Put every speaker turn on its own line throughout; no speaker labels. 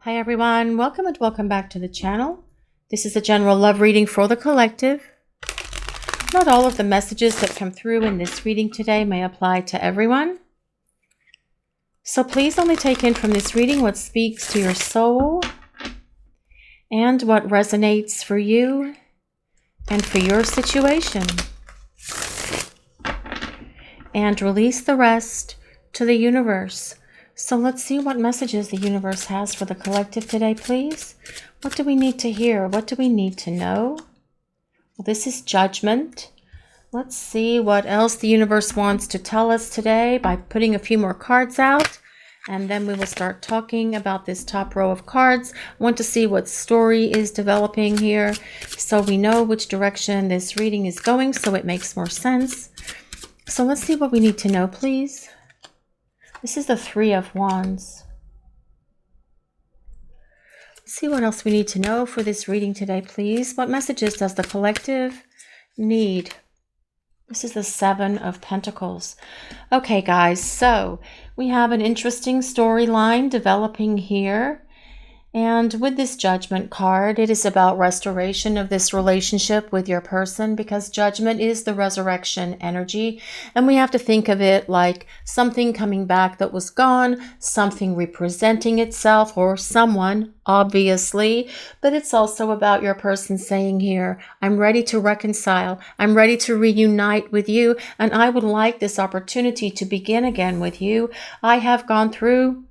Hi everyone, welcome and welcome back to the channel. This is a general love reading for the collective. Not all of the messages that come through in this reading today may apply to everyone. So please only take in from this reading what speaks to your soul and what resonates for you and for your situation. And release the rest to the universe. So let's see what messages the universe has for the collective today, please. What do we need to hear? What do we need to know? Well, this is judgment. Let's see what else the universe wants to tell us today by putting a few more cards out. And then we will start talking about this top row of cards. I want to see what story is developing here so we know which direction this reading is going so it makes more sense. So let's see what we need to know, please. This is the Three of Wands. Let's see what else we need to know for this reading today, please. What messages does the collective need? This is the Seven of Pentacles. Okay, guys, so we have an interesting storyline developing here. And with this Judgment card, it is about restoration of this relationship with your person, because Judgment is the resurrection energy. And we have to think of it like something coming back that was gone, something representing itself, or someone, obviously. But it's also about your person saying here, I'm ready to reconcile. I'm ready to reunite with you. And I would like this opportunity to begin again with you. I have gone through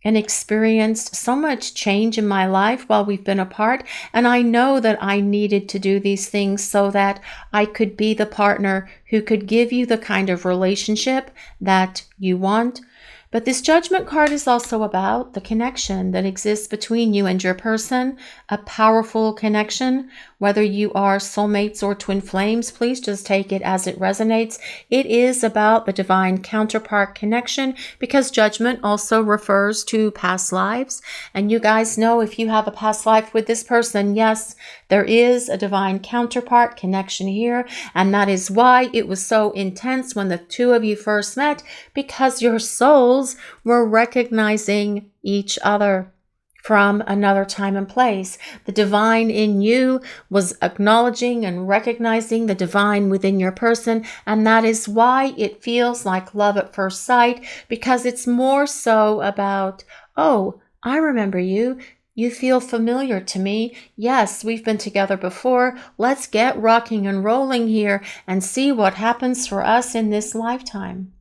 and experienced so much change in my life while we've been apart. And I know that I needed to do these things so that I could be the partner who could give you the kind of relationship that you want. But this Judgment card is also about the connection that exists between you and your person, a powerful connection. Whether you are soulmates or twin flames, please just take it as it resonates. It is about the divine counterpart connection, because Judgment also refers to past lives. And you guys know, if you have a past life with this person, yes, there is a divine counterpart connection here. And that is why it was so intense when the two of you first met, because your souls were recognizing each other from another time and place. The divine in you was acknowledging and recognizing the divine within your person. And that is why it feels like love at first sight, because it's more so about, oh, I remember you. You feel familiar to me. Yes, we've been together before. Let's get rocking and rolling here and see what happens for us in this lifetime.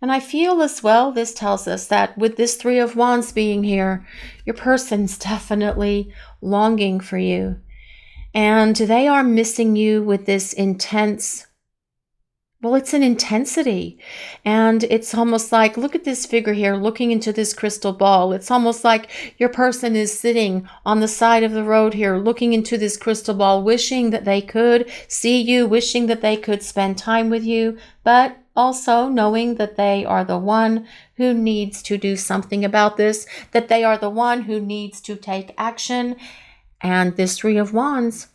And I feel as well, this tells us that with this Three of Wands being here, your person's definitely longing for you. And they are missing you with this intense, well, it's an intensity. And it's almost like, look at this figure here, looking into this crystal ball. It's almost like your person is sitting on the side of the road here, looking into this crystal ball, wishing that they could see you, wishing that they could spend time with you, but also knowing that they are the one who needs to do something about this, that they are the one who needs to take action. And this Three of Wands,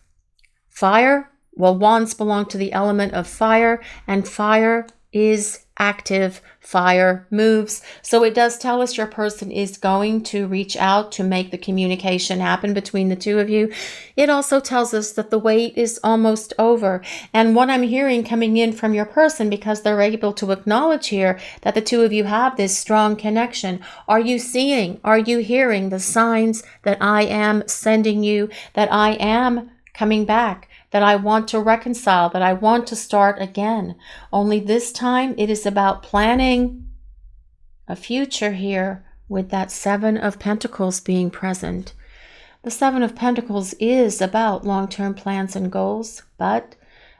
fire, well, wands belong to the element of fire, and fire is active. Fire moves. So it does tell us your person is going to reach out to make the communication happen between the two of you. It also tells us that the wait is almost over. And what I'm hearing coming in from your person, because they're able to acknowledge here that the two of you have this strong connection. Are you seeing, are you hearing the signs that I am sending you, that I am coming back, that I want to reconcile, that I want to start again? Only this time it is about planning a future here with that Seven of Pentacles being present. The Seven of Pentacles is about long-term plans and goals, but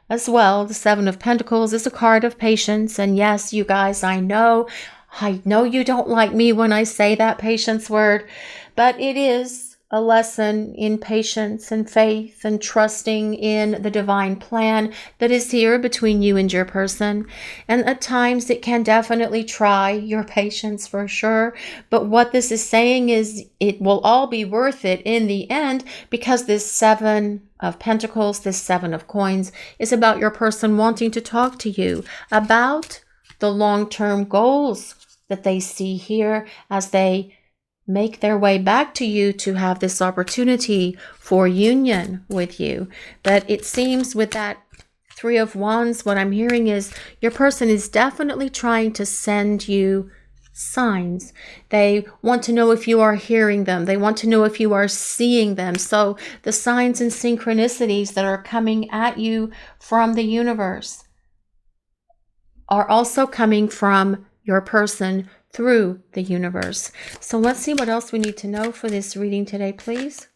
as well, the Seven of Pentacles is a card of patience. And yes, you guys, I know you don't like me when I say that patience word, but it is a lesson in patience and faith and trusting in the divine plan that is here between you and your person. And at times it can definitely try your patience for sure. But what this is saying is it will all be worth it in the end, because this Seven of Pentacles, this Seven of Coins, is about your person wanting to talk to you about the long-term goals that they see here as they make their way back to you to have this opportunity for union with you. But it seems with that Three of Wands, what I'm hearing is your person is definitely trying to send you signs. They want to know if you are hearing them. They want to know if you are seeing them. So the signs and synchronicities that are coming at you from the universe are also coming from your person through the universe. So let's see what else we need to know for this reading today, please.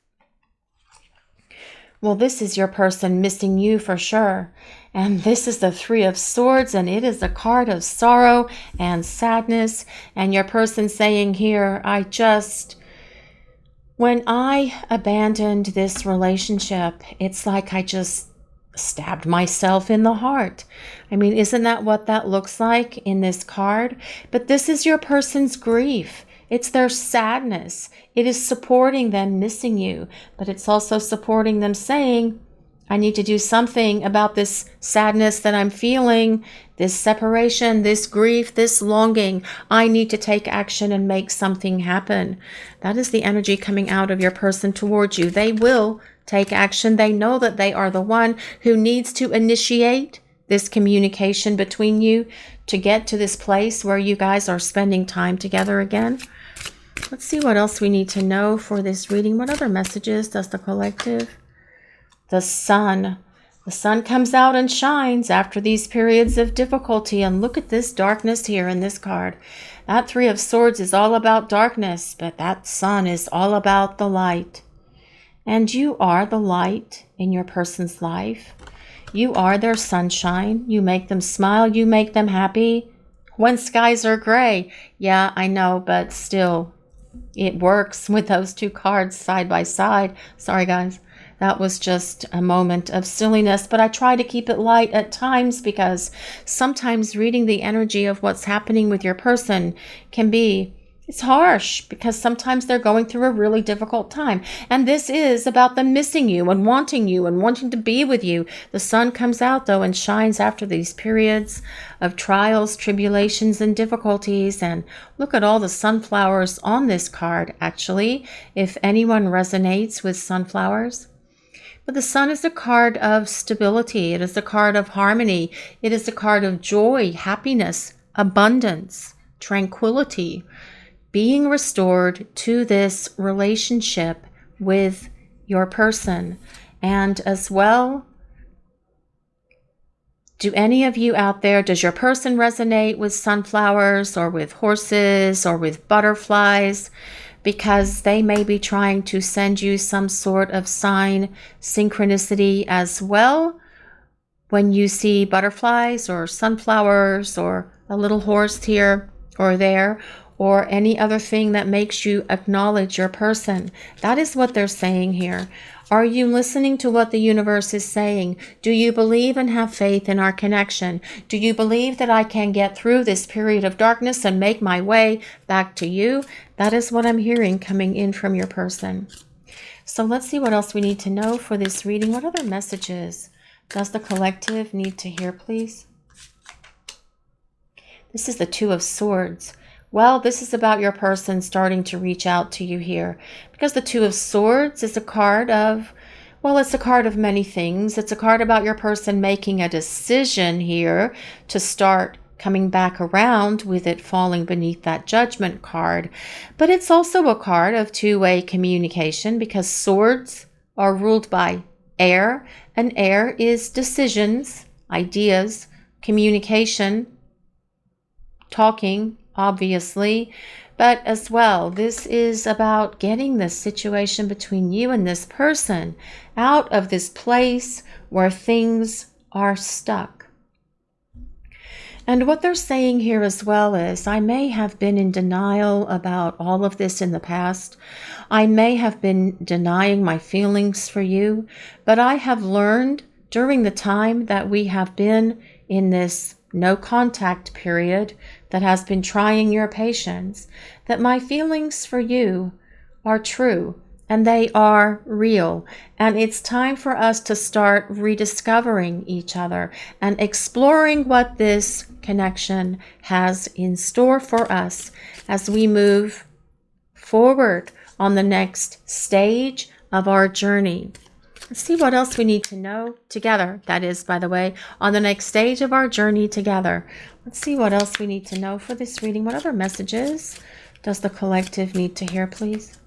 Well, this is your person missing you for sure. And this is the Three of Swords, and it is a card of sorrow and sadness. And your person saying here, when I abandoned this relationship, it's like I just stabbed myself in the heart. I mean, isn't that what that looks like in this card? But this is your person's grief. It's their sadness. It is supporting them missing you, but it's also supporting them saying, I need to do something about this sadness that I'm feeling, this separation, this grief, this longing. I need to take action and make something happen. That is the energy coming out of your person towards you. They will take action. They know that they are the one who needs to initiate this communication between you to get to this place where you guys are spending time together again. Let's see what else we need to know for this reading. What other messages does the collective? The sun. The sun comes out and shines after these periods of difficulty. And look at this darkness here in this card. That Three of Swords is all about darkness, but that sun is all about the light. And you are the light in your person's life. You are their sunshine. You make them smile. You make them happy. When skies are gray. Yeah, I know, but still, it works with those two cards side by side. Sorry, guys. That was just a moment of silliness, but I try to keep it light at times because sometimes reading the energy of what's happening with your person it's harsh because sometimes they're going through a really difficult time. And this is about them missing you and wanting to be with you. The sun comes out though and shines after these periods of trials, tribulations, and difficulties. And look at all the sunflowers on this card, actually, if anyone resonates with sunflowers. But the sun is a card of stability. It is a card of harmony. It is a card of joy, happiness, abundance, tranquility, being restored to this relationship with your person. And as well, do any of you out there, does your person resonate with sunflowers or with horses or with butterflies? Because they may be trying to send you some sort of sign, synchronicity as well. When you see butterflies or sunflowers or a little horse here or there, or any other thing that makes you acknowledge your person. That is what they're saying here. Are you listening to what the universe is saying? Do you believe and have faith in our connection? Do you believe that I can get through this period of darkness and make my way back to you? That is what I'm hearing coming in from your person. So let's see what else we need to know for this reading. What other messages does the collective need to hear, please? This is the Two of Swords. Well, this is about your person starting to reach out to you here, because the Two of Swords is a card of, well, it's a card of many things. It's a card about your person making a decision here to start coming back around, with it falling beneath that Judgment card. But it's also a card of two-way communication, because swords are ruled by air, and air is decisions, ideas, communication, talking, obviously, but as well, this is about getting this situation between you and this person out of this place where things are stuck. And what they're saying here as well is, I may have been in denial about all of this in the past. I may have been denying my feelings for you, but I have learned during the time that we have been in this no contact period that has been trying your patience, that my feelings for you are true and they are real. And it's time for us to start rediscovering each other and exploring what this connection has in store for us as we move forward on the next stage of our journey. Let's see what else we need to know together. That is, by the way, on the next stage of our journey together. Let's see what else we need to know for this reading. What other messages does the collective need to hear, please?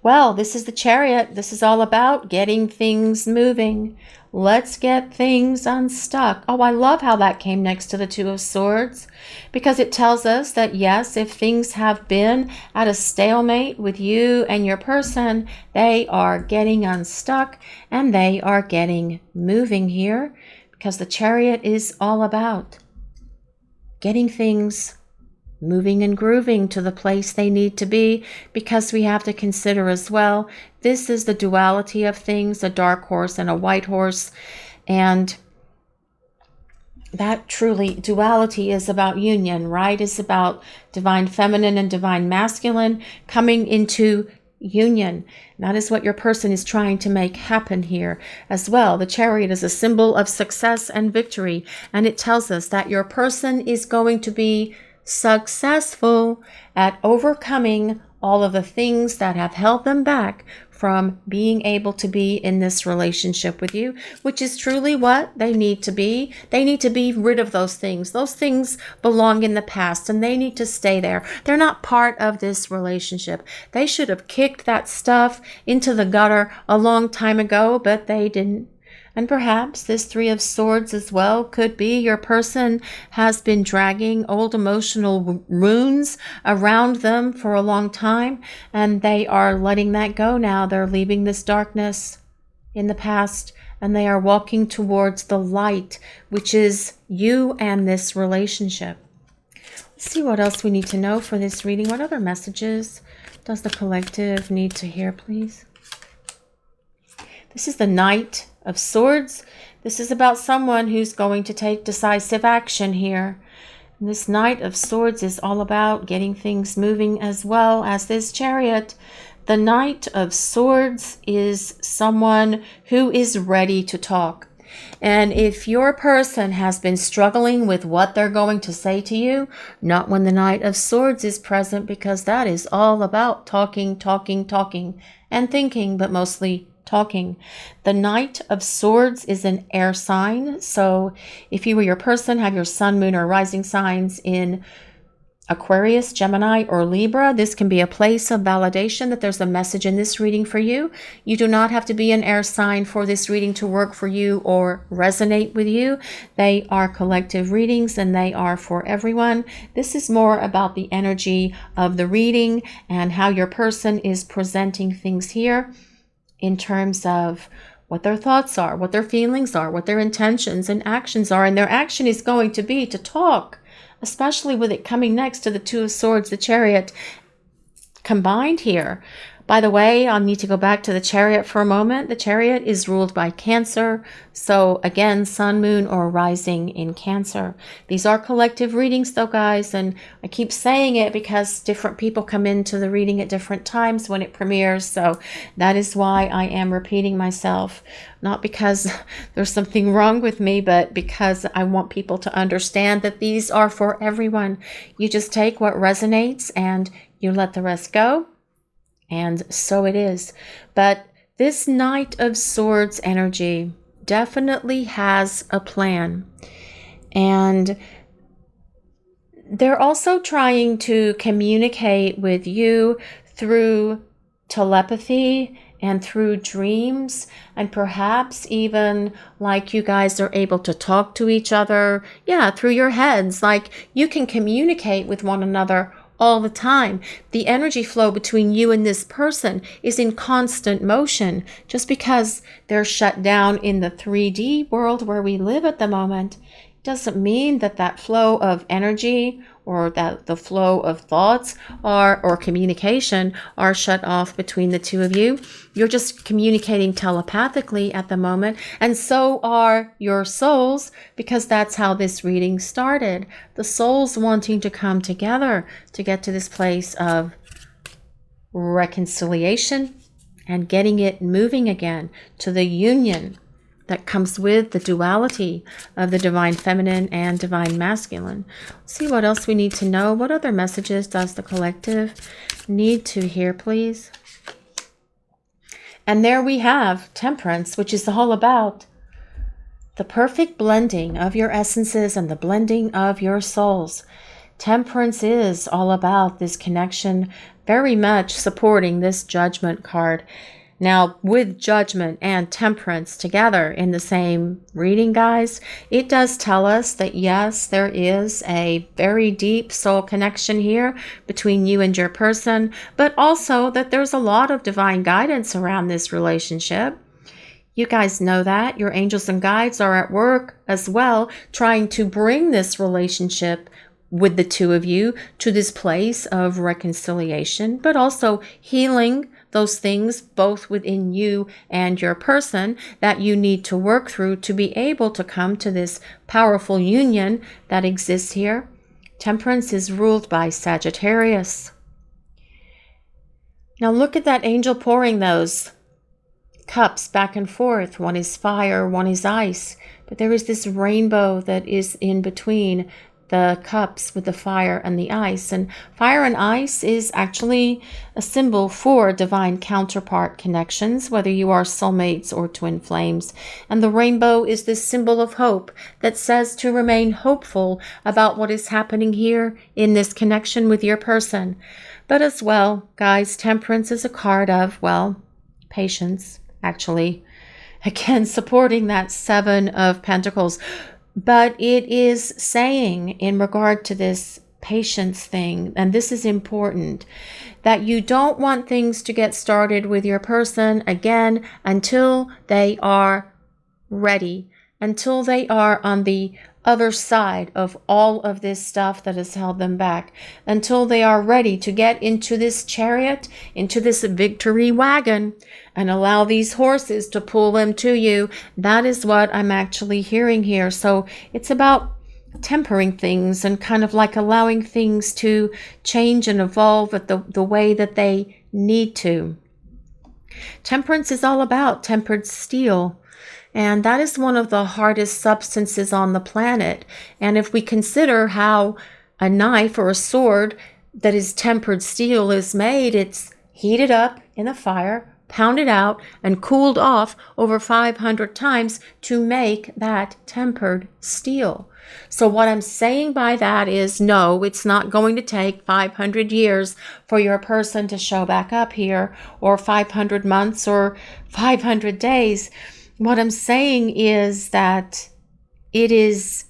Well, this is the Chariot. This is all about getting things moving. Let's get things unstuck. Oh, I love how that came next to the Two of Swords, because it tells us that, yes, if things have been at a stalemate with you and your person, they are getting unstuck and they are getting moving here, because the Chariot is all about getting things moving and grooving to the place they need to be, because we have to consider as well, this is the duality of things, a dark horse and a white horse, and that truly duality is about union, right? It's about divine feminine and divine masculine coming into union. That is what your person is trying to make happen here as well. The Chariot is a symbol of success and victory, and it tells us that your person is going to be successful at overcoming all of the things that have held them back from being able to be in this relationship with you, which is truly what they need to be. They need to be rid of those things. Those things belong in the past and they need to stay there. They're not part of this relationship. They should have kicked that stuff into the gutter a long time ago, but they didn't. And perhaps this Three of Swords as well could be your person has been dragging old emotional wounds around them for a long time, and they are letting that go now. They're leaving this darkness in the past, and they are walking towards the light, which is you and this relationship. Let's see what else we need to know for this reading. What other messages does the collective need to hear, please? This is the Knight of Swords. This is about someone who's going to take decisive action here. And this Knight of Swords is all about getting things moving as well as this Chariot. The Knight of Swords is someone who is ready to talk. And if your person has been struggling with what they're going to say to you, not when the Knight of Swords is present, because that is all about talking, and thinking, but mostly talking. The Knight of Swords is an air sign. So if you or your person have your sun, moon, or rising signs in Aquarius, Gemini, or Libra, this can be a place of validation that there's a message in this reading for you. You do not have to be an air sign for this reading to work for you or resonate with you. They are collective readings and they are for everyone. This is more about the energy of the reading and how your person is presenting things here in terms of what their thoughts are, what their feelings are, what their intentions and actions are. And their action is going to be to talk, especially with it coming next to the Two of Swords, the Chariot combined here. By the way, I'll need to go back to the Chariot for a moment. The Chariot is ruled by Cancer. So again, sun, moon, or rising in Cancer. These are collective readings though, guys. And I keep saying it because different people come into the reading at different times when it premieres. So that is why I am repeating myself. Not because there's something wrong with me, but because I want people to understand that these are for everyone. You just take what resonates and you let the rest go. And so it is. But this Knight of Swords energy definitely has a plan. And they're also trying to communicate with you through telepathy and through dreams, and perhaps even like you guys are able to talk to each other, through your heads. Like you can communicate with one another all the time. The energy flow between you and this person is in constant motion. Just because they're shut down in the 3D world where we live at the moment doesn't mean that that flow of energy or that the flow of thoughts or communication are shut off between the two of you. You're just communicating telepathically at the moment, and so are your souls, because that's how this reading started. The souls wanting to come together to get to this place of reconciliation and getting it moving again to the union that comes with the duality of the divine feminine and divine masculine. Let's see what else we need to know. What other messages does the collective need to hear, please? And there we have Temperance, which is all about the perfect blending of your essences and the blending of your souls. Temperance is all about this connection, very much supporting this Judgment card. Now, with Judgment and Temperance together in the same reading, guys, it does tell us that, yes, there is a very deep soul connection here between you and your person, but also that there's a lot of divine guidance around this relationship. You guys know that. Your angels and guides are at work as well, trying to bring this relationship with the two of you to this place of reconciliation, but also healing those things both within you and your person that you need to work through to be able to come to this powerful union that exists here. Temperance is ruled by Sagittarius. Now look at that angel pouring those cups back and forth. One is fire, one is ice, but there is this rainbow that is in between the cups with the fire and the ice. And fire and ice is actually a symbol for divine counterpart connections, whether you are soulmates or twin flames. And the rainbow is this symbol of hope that says to remain hopeful about what is happening here in this connection with your person. But as well, guys, Temperance is a card of, well, patience, actually. Again, supporting that Seven of Pentacles. But it is saying in regard to this patience thing, and this is important, that you don't want things to get started with your person again until they are ready, until they are on the other side of all of this stuff that has held them back, until they are ready to get into this chariot, into this victory wagon, and allow these horses to pull them to you. That is what I'm actually hearing here. So it's about tempering things and kind of like allowing things to change and evolve at the way that they need to. Temperance is all about tempered steel. And that is one of the hardest substances on the planet. And if we consider how a knife or a sword that is tempered steel is made, it's heated up in a fire, pounded out, and cooled off over 500 times to make that tempered steel. So what I'm saying by that is, no, it's not going to take 500 years for your person to show back up here, or 500 months, or 500 days. What I'm saying is that it is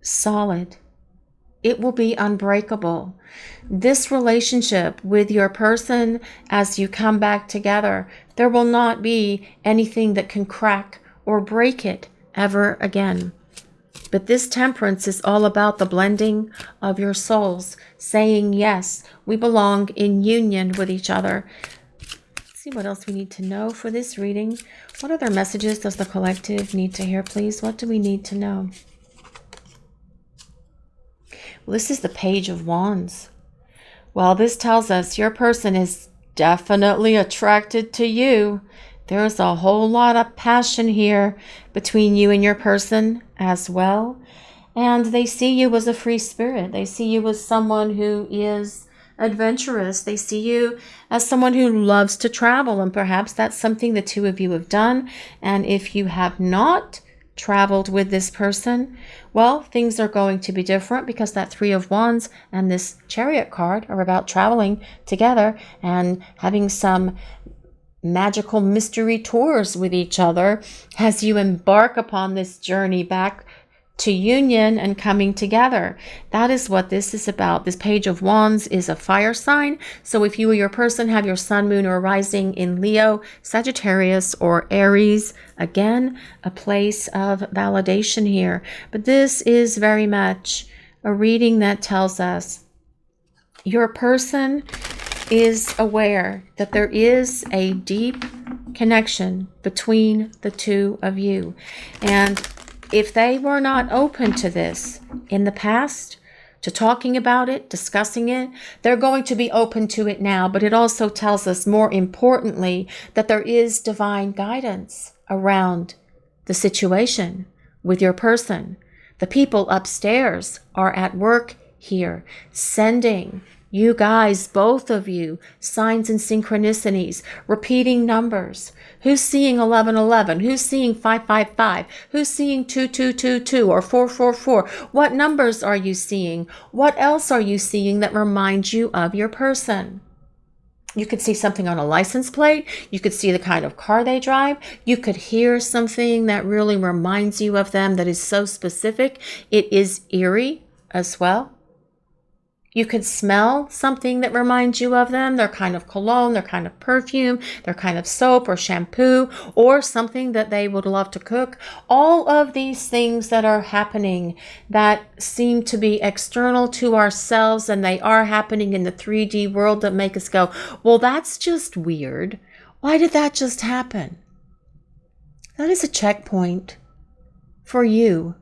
solid. It will be unbreakable. This relationship with your person, as you come back together, there will not be anything that can crack or break it ever again. But this Temperance is all about the blending of your souls, saying, yes, we belong in union with each other. See what else we need to know for this reading. What other messages does the collective need to hear, please? What do we need to know? Well, this is the Page of Wands. Well, this tells us your person is definitely attracted to you. There's a whole lot of passion here between you and your person as well. And they see you as a free spirit. They see you as someone who is adventurous. They see you as someone who loves to travel, and perhaps that's something the two of you have done. And if you have not traveled with this person, well, things are going to be different, because that Three of Wands and this Chariot card are about traveling together and having some magical mystery tours with each other as you embark upon this journey back to union and coming together. That is what this is about. This Page of Wands is a fire sign. So if you or your person have your sun, moon, or rising in Leo, Sagittarius, or Aries, again, a place of validation here. But this is very much a reading that tells us your person is aware that there is a deep connection between the two of you. And if they were not open to this in the past, to talking about it, discussing it, they're going to be open to it now. But it also tells us, more importantly, that there is divine guidance around the situation with your person. The people upstairs are at work here, sending you guys, both of you, signs and synchronicities, repeating numbers. Who's seeing 1111? Who's seeing 555? Who's seeing 2222 or 444? What numbers are you seeing? What else are you seeing that reminds you of your person? You could see something on a license plate. You could see the kind of car they drive. You could hear something that really reminds you of them that is so specific. It is eerie as well. You could smell something that reminds you of them. Their kind of cologne, their kind of perfume, their kind of soap or shampoo, or something that they would love to cook. All of these things that are happening that seem to be external to ourselves, and they are happening in the 3D world, that make us go, well, that's just weird. Why did that just happen? That is a checkpoint for you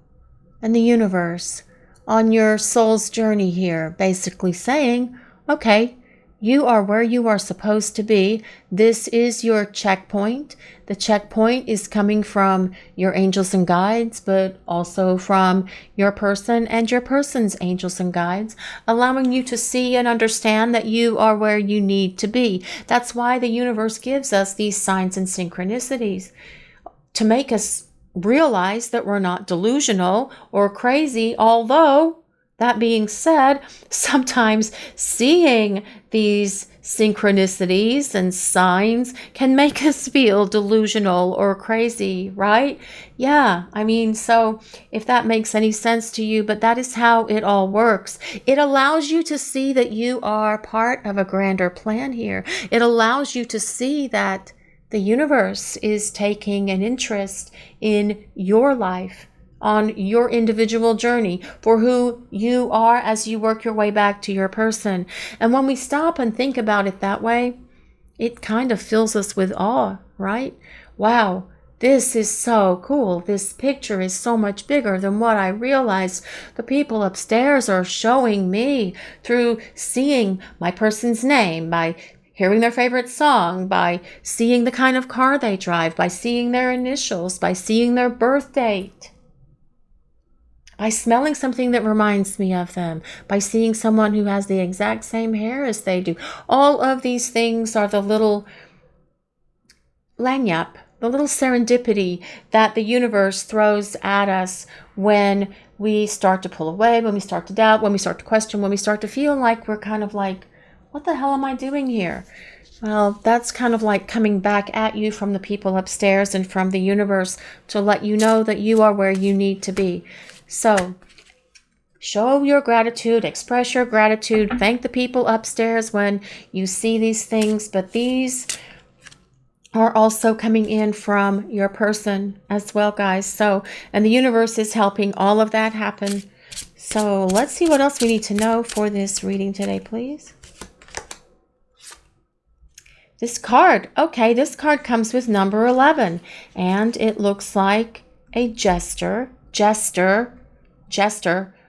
and the universe on your soul's journey here, basically saying, okay, you are where you are supposed to be. This is your checkpoint. The checkpoint is coming from your angels and guides, but also from your person and your person's angels and guides, allowing you to see and understand that you are where you need to be. That's why the universe gives us these signs and synchronicities, to make us realize that we're not delusional or crazy. Although, that being said, sometimes seeing these synchronicities and signs can make us feel delusional or crazy, right? Yeah, I mean, so if that makes any sense to you, but that is how it all works. It allows you to see that you are part of a grander plan here. It allows you to see that the universe is taking an interest in your life, on your individual journey, for who you are as you work your way back to your person. And when we stop and think about it that way, it kind of fills us with awe, right? Wow, this is so cool. This picture is so much bigger than what I realized. The people upstairs are showing me through seeing my person's name, by hearing their favorite song, by seeing the kind of car they drive, by seeing their initials, by seeing their birth date, by smelling something that reminds me of them, by seeing someone who has the exact same hair as they do. All of these things are the little lanyap, the little serendipity that the universe throws at us when we start to pull away, when we start to doubt, when we start to question, when we start to feel like we're kind of like, what the hell am I doing here? Well, that's kind of like coming back at you from the people upstairs and from the universe to let you know that you are where you need to be. So, show your gratitude, express your gratitude, thank the people upstairs when you see these things, but these are also coming in from your person as well, guys. So, and the universe is helping all of that happen. So, let's see what else we need to know for this reading today, please. This card, okay, this card comes with number 11, and it looks like a jester,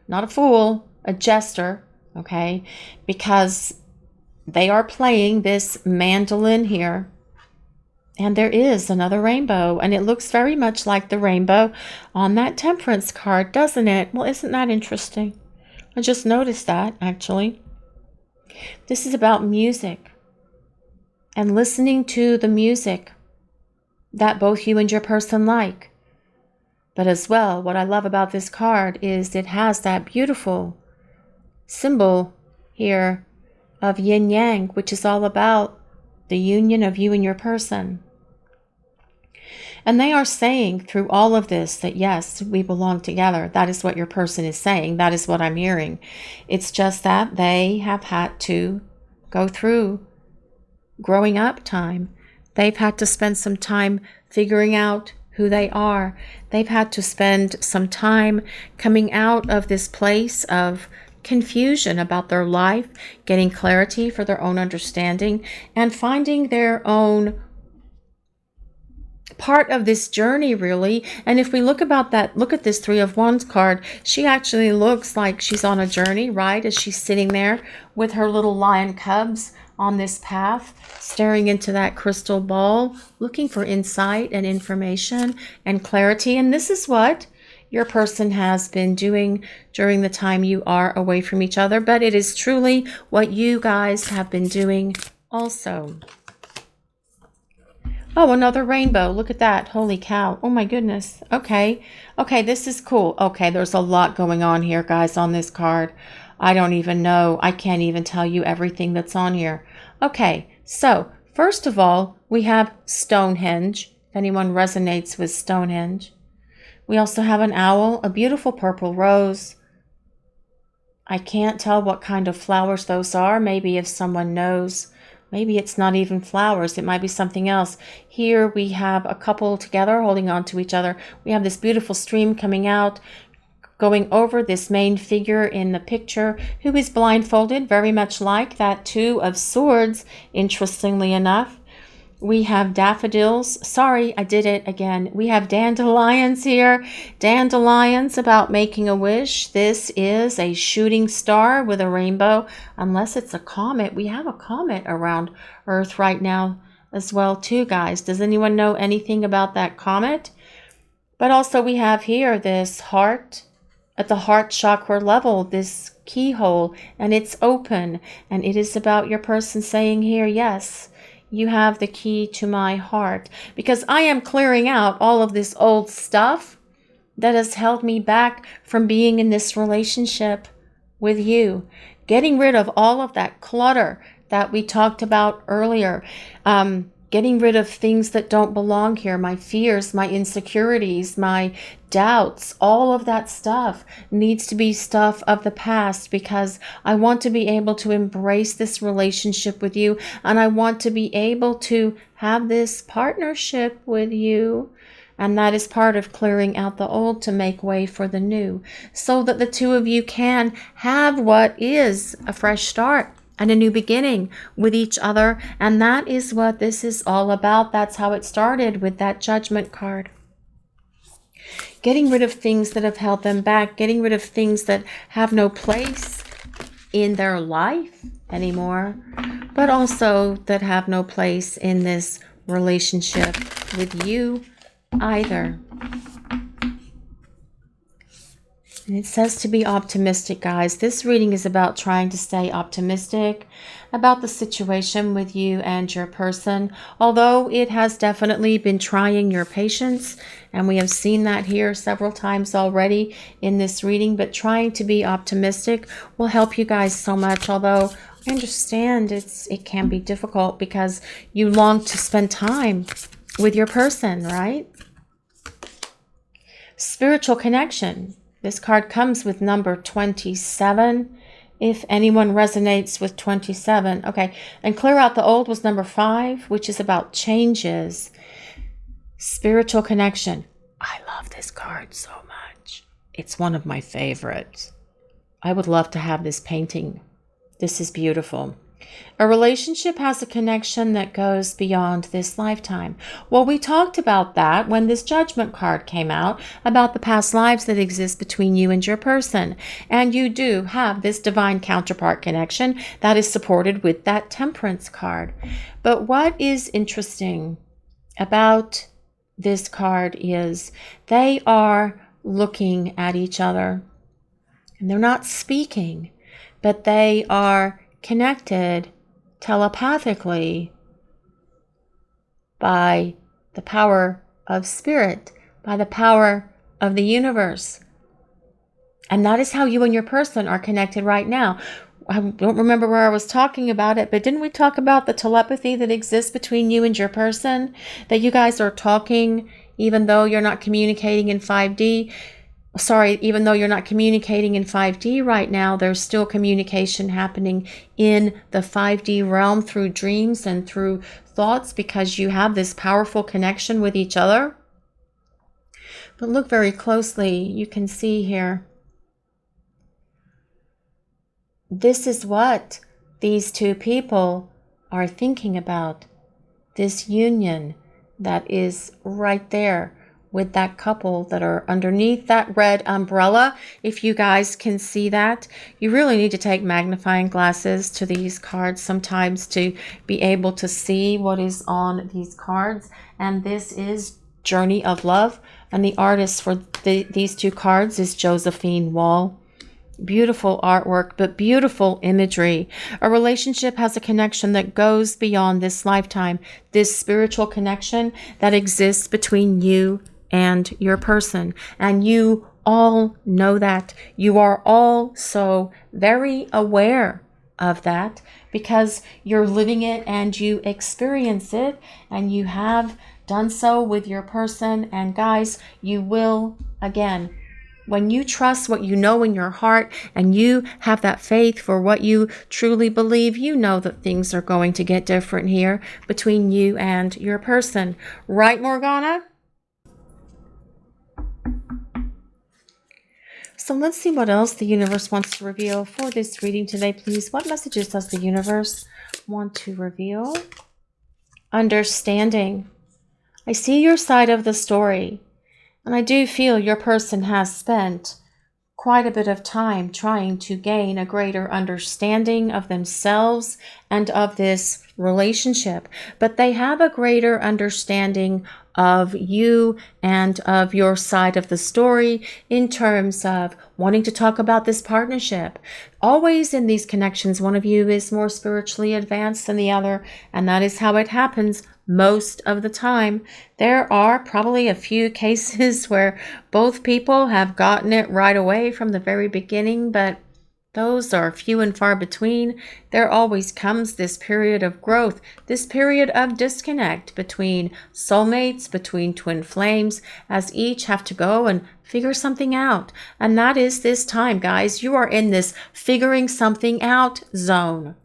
not a fool, a jester, okay, because they are playing this mandolin here, and there is another rainbow, and it looks very much like the rainbow on that Temperance card, doesn't it? Well, isn't that interesting? I just noticed that, actually. This is about music. And listening to the music that both you and your person like. But as well, what I love about this card is it has that beautiful symbol here of yin yang, which is all about the union of you and your person. And they are saying through all of this that yes, we belong together. That is what your person is saying. That is what I'm hearing. It's just that they have had to go through growing up time. They've had to spend some time figuring out who they are. They've had to spend some time coming out of this place of confusion about their life, getting clarity for their own understanding, and finding their own part of this journey, really. And if we look at this Three of Wands card, she actually looks like she's on a journey, right? As she's sitting there with her little lion cubs on this path, staring into that crystal ball, looking for insight and information and clarity. And this is what your person has been doing during the time you are away from each other, but it is truly what you guys have been doing also. Oh, another rainbow. Look at that. Holy cow. Oh my goodness. Okay. Okay, this is cool. Okay, there's a lot going on here, guys, on this card. I don't even know. I can't even tell you everything that's on here. Okay, so first of all, we have Stonehenge. If anyone resonates with Stonehenge. We also have an owl, a beautiful purple rose. I can't tell what kind of flowers those are. Maybe if someone knows, maybe it's not even flowers. It might be something else. Here we have a couple together holding on to each other. We have this beautiful stream coming out, going over this main figure in the picture who is blindfolded, very much like that Two of Swords, interestingly enough. We have daffodils. Sorry, I did it again. We have dandelions here. Dandelions about making a wish. This is a shooting star with a rainbow. Unless it's a comet. We have a comet around Earth right now as well too, guys. Does anyone know anything about that comet? But also we have here this heart at the heart chakra level, this keyhole, and it's open. And it is about your person saying here, yes, you have the key to my heart, because I am clearing out all of this old stuff that has held me back from being in this relationship with you. Getting rid of all of that clutter that we talked about earlier. Getting rid of things that don't belong here. My fears, my insecurities, my doubts, all of that stuff needs to be stuff of the past, because I want to be able to embrace this relationship with you, and I want to be able to have this partnership with you. And that is part of clearing out the old to make way for the new, so that the two of you can have what is a fresh start and a new beginning with each other. And that is what this is all about. That's how it started with that Judgment card. Getting rid of things that have held them back, getting rid of things that have no place in their life anymore, but also that have no place in this relationship with you either. And it says to be optimistic, guys. This reading is about trying to stay optimistic about the situation with you and your person, although it has definitely been trying your patience, and we have seen that here several times already in this reading. But trying to be optimistic will help you guys so much, although I understand it can be difficult because you long to spend time with your person, right? Spiritual connection. This card comes with number 27. If anyone resonates with 27. Okay, and clear out the old was number 5, which is about changes. Spiritual connection. I love this card so much. It's one of my favorites. I would love to have this painting. This is beautiful. A relationship has a connection that goes beyond this lifetime. Well, we talked about that when this Judgment card came out, about the past lives that exist between you and your person. And you do have this divine counterpart connection that is supported with that Temperance card. But what is interesting about this card is they are looking at each other. And they're not speaking, but they are connected telepathically by the power of spirit, by the power of the universe. And that is how you and your person are connected right now. I don't remember where I was talking about it, but didn't we talk about the telepathy that exists between you and your person? That you guys are talking even though you're not communicating in 5D. Sorry, even though you're not communicating in 5D right now, there's still communication happening in the 5D realm through dreams and through thoughts, because you have this powerful connection with each other. But look very closely. You can see here. This is what these two people are thinking about. This union that is right there with that couple that are underneath that red umbrella. If you guys can see that, you really need to take magnifying glasses to these cards sometimes to be able to see what is on these cards. And this is Journey of Love. And the artist for these two cards is Josephine Wall. Beautiful artwork, but beautiful imagery. A relationship has a connection that goes beyond this lifetime. This spiritual connection that exists between you and your person. And you all know that. You are all so very aware of that because you're living it and you experience it, and you have done so with your person. And guys, you will again. When you trust what you know in your heart and you have that faith for what you truly believe, you know that things are going to get different here between you and your person. Right, Morgana? So let's see what else the universe wants to reveal for this reading today, please. What messages does the universe want to reveal? Understanding. I see your side of the story. And I do feel your person has spent quite a bit of time trying to gain a greater understanding of themselves and of this relationship. But they have a greater understanding of you and of your side of the story in terms of wanting to talk about this partnership. Always in these connections, one of you is more spiritually advanced than the other, and that is how it happens most of the time. There are probably a few cases where both people have gotten it right away from the very beginning, but those are few and far between. There always comes this period of growth, this period of disconnect between soulmates, between twin flames, as each have to go and figure something out. And that is this time, guys. You are in this figuring something out zone.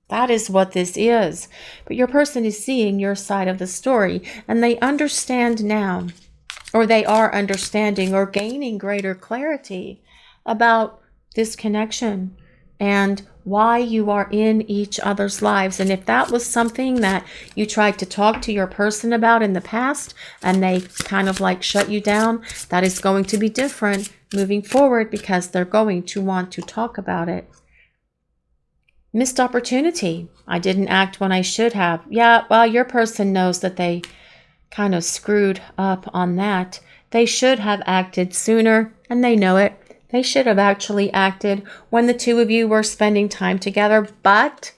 That is what this is. But your person is seeing your side of the story, and they understand now, or they are understanding or gaining greater clarity about this connection and why you are in each other's lives. And if that was something that you tried to talk to your person about in the past and they kind of like shut you down, that is going to be different moving forward because they're going to want to talk about it. Missed opportunity. I didn't act when I should have. Yeah, well, your person knows that they kind of screwed up on that. They should have acted sooner, and they know it. They should have actually acted when the two of you were spending time together, but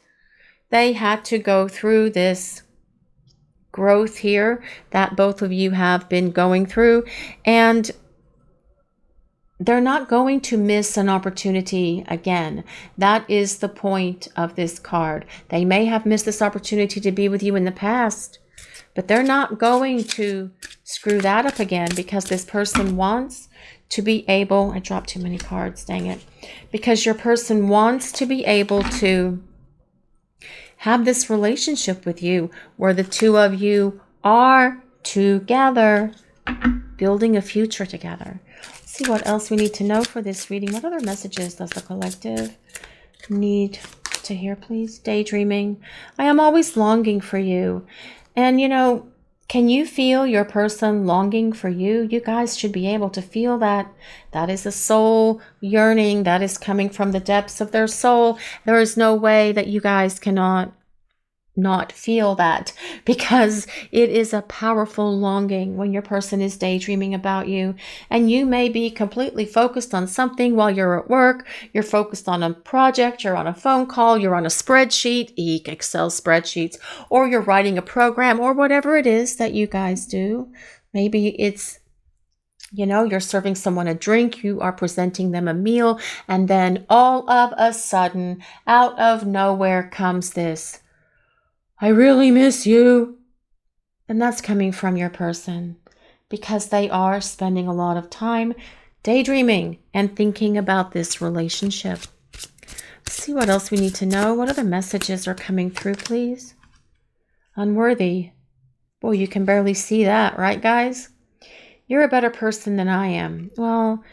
they had to go through this growth here that both of you have been going through, and they're not going to miss an opportunity again. That is the point of this card. They may have missed this opportunity to be with you in the past, but they're not going to screw that up again because this person wants to be able, I dropped too many cards, dang it, because your person wants to be able to have this relationship with you where the two of you are together, building a future together. Let's see what else we need to know for this reading. What other messages does the collective need to hear, please? Daydreaming. I am always longing for you. And you know, can you feel your person longing for you? You guys should be able to feel that. That is a soul yearning that is coming from the depths of their soul. There is no way that you guys cannot not feel that, because it is a powerful longing when your person is daydreaming about you. And you may be completely focused on something while you're at work. You're focused on a project, you're on a phone call, you're on a spreadsheet, Excel spreadsheets, or you're writing a program, or whatever it is that you guys do. Maybe it's, you know, you're serving someone a drink, you are presenting them a meal, and then all of a sudden, out of nowhere comes this, I really miss you. And that's coming from your person because they are spending a lot of time daydreaming and thinking about this relationship. Let's see what else we need to know. What other messages are coming through, please? Unworthy. Boy, you can barely see that, right, guys? You're a better person than I am. Well,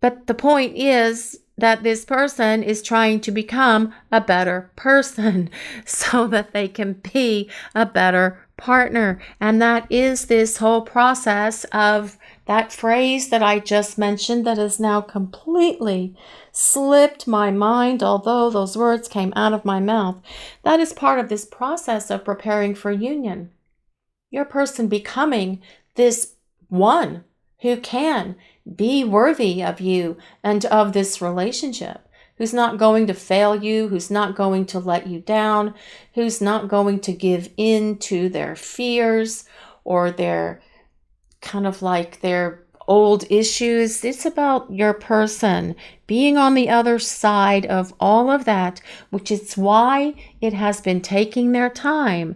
but the point is that this person is trying to become a better person so that they can be a better partner. And that is this whole process of That phrase that I just mentioned that has now completely slipped my mind, although those words came out of my mouth, that is part of this process of preparing for union. Your person becoming this one who can be worthy of you and of this relationship, who's not going to fail you, who's not going to let you down, who's not going to give in to their fears or their kind of like their old issues. It's about your person being on the other side of all of that, which is why it has been taking their time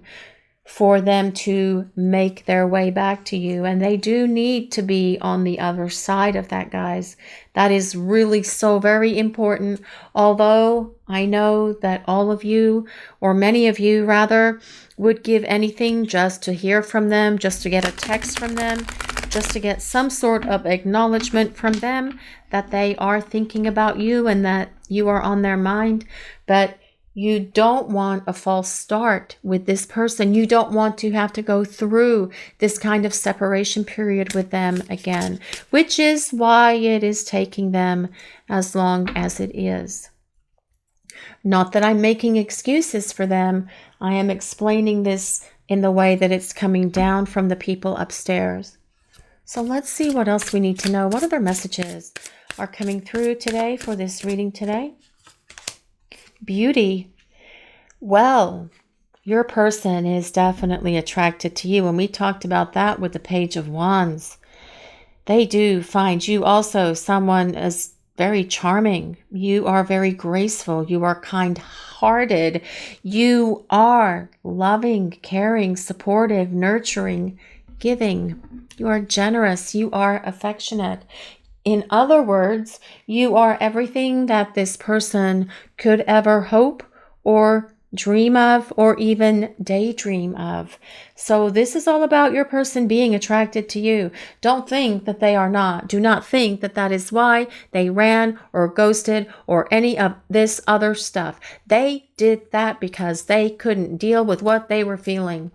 for them to make their way back to you. And they do need to be on the other side of that, guys. That is really so very important. Although I know that all of you, or many of you rather, would give anything just to hear from them, just to get a text from them, just to get some sort of acknowledgement from them that they are thinking about you and that you are on their mind. But you don't want a false start with this person. You don't want to have to go through this kind of separation period with them again, which is why it is taking them as long as it is. Not that I'm making excuses for them. I am explaining this in the way that it's coming down from the people upstairs. So let's see what else we need to know. What other messages are coming through today for this reading today? Beauty. Well, your person is definitely attracted to you. And we talked about that with the Page of Wands. They do find you also someone as very charming. You are very graceful. You are kind-hearted. You are loving, caring, supportive, nurturing, giving. You are generous. You are affectionate. In other words, you are everything that this person could ever hope or dream of or even daydream of. So this is all about your person being attracted to you. Don't think that they are not. Do not think that that is why they ran or ghosted or any of this other stuff. They did that because they couldn't deal with what they were feeling.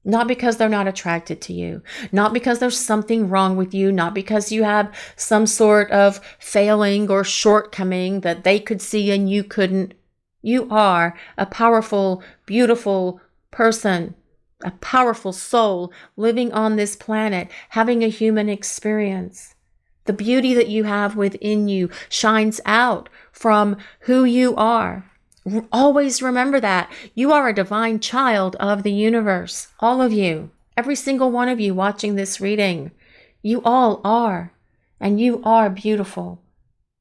Not because they're not attracted to you, not because there's something wrong with you, not because you have some sort of failing or shortcoming that they could see and you couldn't. You are a powerful, beautiful person, a powerful soul living on this planet, having a human experience. The beauty that you have within you shines out from who you are. Always remember that. You are a divine child of the universe. All of you. Every single one of you watching this reading. You all are. And you are beautiful.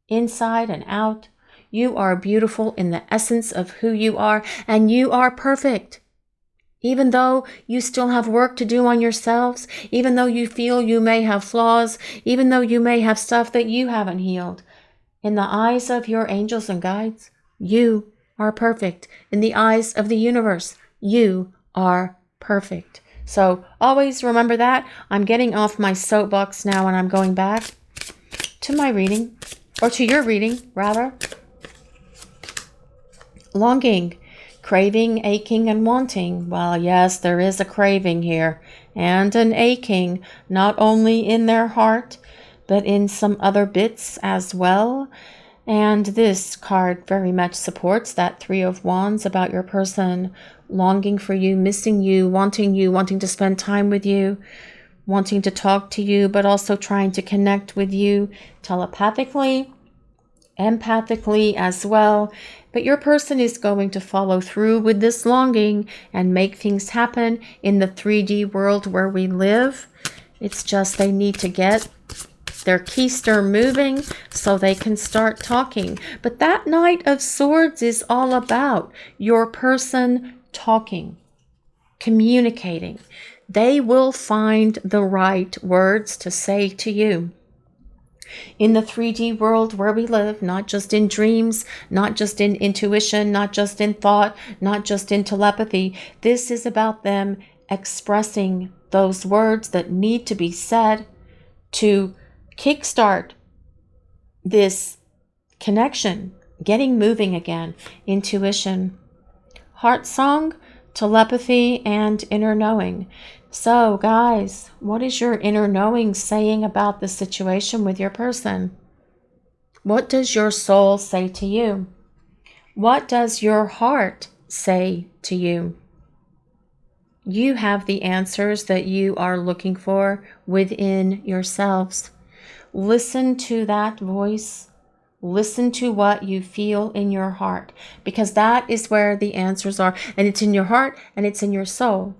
Inside and out. You are beautiful in the essence of who you are. And you are perfect. Even though you still have work to do on yourselves. Even though you feel you may have flaws. Even though you may have stuff that you haven't healed. In the eyes of your angels and guides, you are perfect. In the eyes of the universe, you are perfect. So always remember that. I'm getting off my soapbox now and I'm going back to my reading, or to your reading, rather. Longing, craving, aching, and wanting. Well, yes, there is a craving here and an aching, not only in their heart, but in some other bits as well. And this card very much supports that Three of Wands about your person longing for you, missing you, wanting to spend time with you, wanting to talk to you, but also trying to connect with you telepathically, empathically as well. But your person is going to follow through with this longing and make things happen in the 3D world where we live. It's just they need to get their keister moving so they can start talking. But that Knight of Swords is all about your person talking, communicating. They will find the right words to say to you. In the 3D world where we live, not just in dreams, not just in intuition, not just in thought, not just in telepathy, this is about them expressing those words that need to be said to kickstart this connection, getting moving again. Intuition. Heart song, telepathy, and inner knowing. So, guys, what is your inner knowing saying about the situation with your person? What does your soul say to you? What does your heart say to you? You have the answers that you are looking for within yourselves. Listen to that voice. Listen to what you feel in your heart, because that is where the answers are. And it's in your heart and it's in your soul.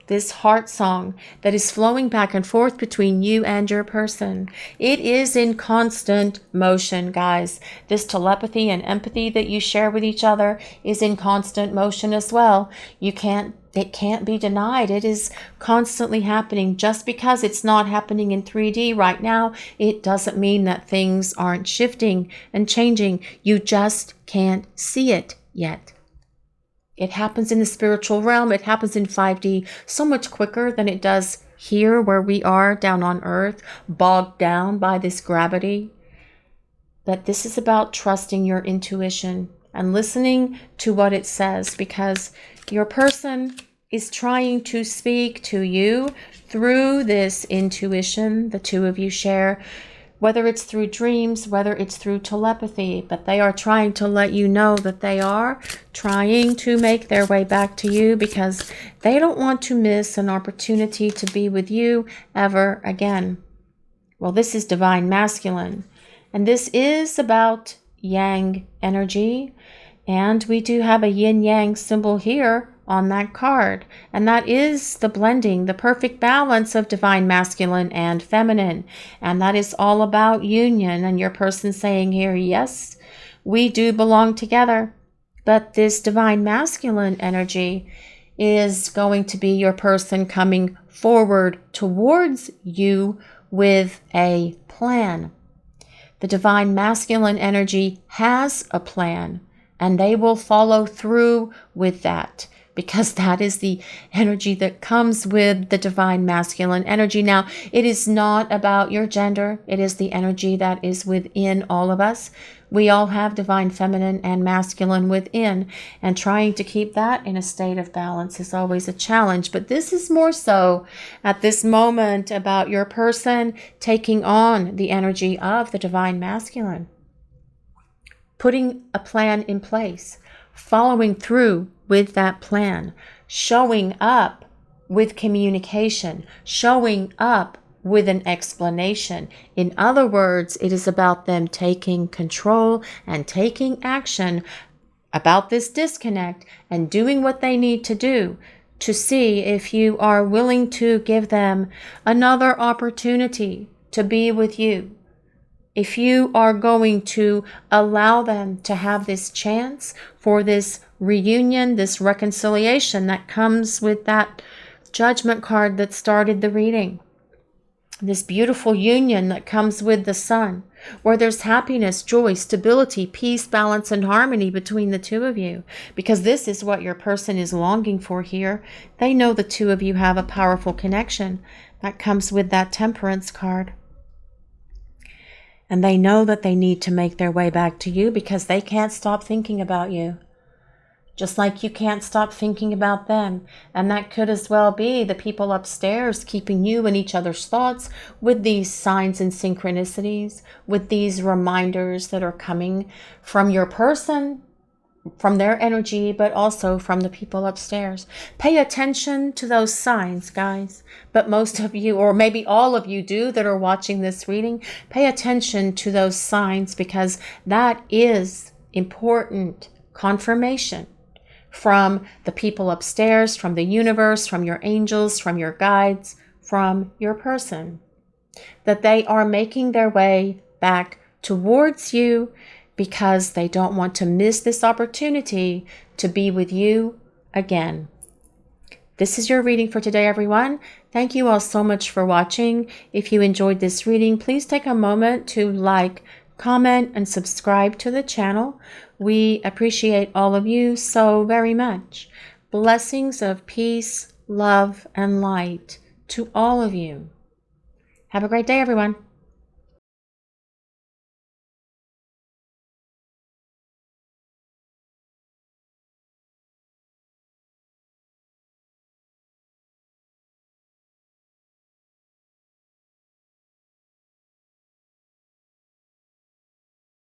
This heart song that is flowing back and forth between you and your person. It is in constant motion, guys. This telepathy and empathy that you share with each other is in constant motion as well. It can't be denied. It is constantly happening. Just because it's not happening in 3D right now, it doesn't mean that things aren't shifting and changing. You just can't see it yet. It happens in the spiritual realm. It happens in 5D so much quicker than it does here where we are down on earth, bogged down by this gravity. But this is about trusting your intuition and listening to what it says, because your person is trying to speak to you through this intuition the two of you share, whether it's through dreams, whether it's through telepathy, but they are trying to let you know that they are trying to make their way back to you, because they don't want to miss an opportunity to be with you ever again. Well, this is divine masculine, and this is about yang energy, and we do have a yin-yang symbol here on that card, and that is the blending, the perfect balance of divine masculine and feminine, and that is all about union. And your person saying here, yes, we do belong together, but this divine masculine energy is going to be your person coming forward towards you with a plan. The divine masculine energy has a plan, and they will follow through with that, because that is the energy that comes with the divine masculine energy. Now, it is not about your gender. It is the energy that is within all of us. We all have divine feminine and masculine within, and trying to keep that in a state of balance is always a challenge. But this is more so at this moment about your person taking on the energy of the divine masculine, putting a plan in place, following through with that plan, showing up with communication, showing up with an explanation. In other words, it is about them taking control and taking action about this disconnect and doing what they need to do to see if you are willing to give them another opportunity to be with you. If you are going to allow them to have this chance for this reunion, this reconciliation that comes with that judgment card that started the reading, this beautiful union that comes with the sun, where there's happiness, joy, stability, peace, balance, and harmony between the two of you, because this is what your person is longing for here. They know the two of you have a powerful connection that comes with that Temperance card. And they know that they need to make their way back to you, because they can't stop thinking about you, just like you can't stop thinking about them. And that could as well be the people upstairs keeping you in each other's thoughts with these signs and synchronicities, with these reminders that are coming from your person, from their energy, but also from the people upstairs. Pay attention to those signs, guys. But most of you, or maybe all of you do that are watching this reading, pay attention to those signs, because that is important confirmation from the people upstairs, from the universe, from your angels, from your guides, from your person, that they are making their way back towards you, because they don't want to miss this opportunity to be with you again. This is your reading for today, everyone. Thank you all so much for watching. If you enjoyed this reading, please take a moment to like, comment, and subscribe to the channel. We appreciate all of you so very much. Blessings of peace, love, and light to all of you. Have a great day, everyone.